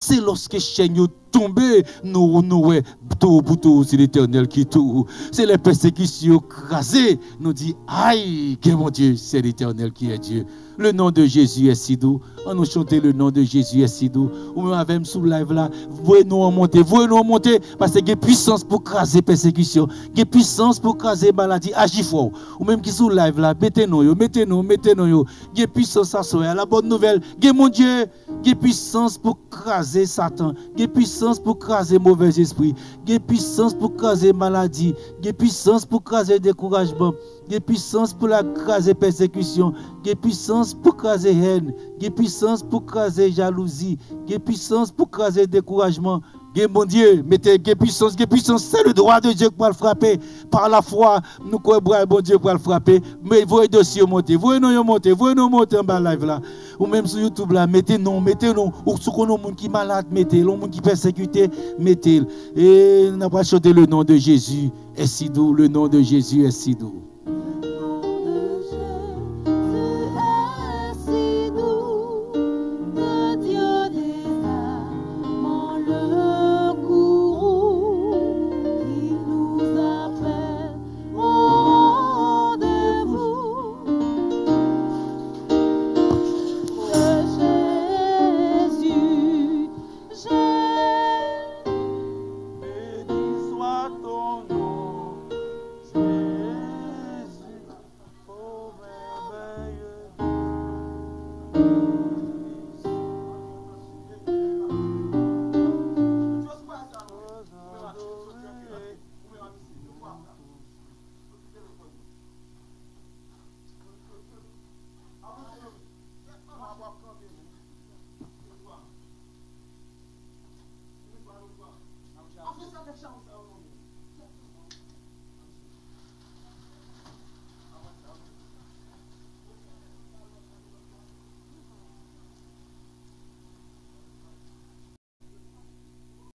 C'est lorsque chaîne tombé, nous tout pour tout, c'est l'Éternel qui tout. C'est les persécutions crasées, nous dit aïe, que mon Dieu, c'est l'Éternel qui est Dieu. Le nom de Jésus est si doux. On nous chanter le nom de Jésus est si doux. Ou même avec sous live là, voyez-nous en monter, parce qu'il y a puissance pour craser persécution, il y a puissance pour craser maladie, agir fort. Ou même qui sous live là, mettez-nous, il y a puissance à soi. La bonne nouvelle, il y a mon Dieu, il y a puissance pour craser Satan, il y a puissance pour craser mauvais esprit, il y a puissance pour craser maladie, il y a puissance pour craser découragement. Il y a puissance pour la craser persécution, il y a puissance pour craser haine, il y a puissance pour craser jalousie, il y a puissance pour craser découragement. Mon Dieu, mettez puissance, c'est le droit de Dieu pour le frapper. Par la foi, nous croyons bon Dieu pour le frapper. Mais voyez dossier monter, voyez-nous monter en bas live là. Ou même sur YouTube là, mettez-nous. Ou sur les gens qui sont malades, mettez. Les gens qui sont persécutés, mettez. Et nous avons chanté le nom de Jésus est si doux, le nom de Jésus est si doux. Chance.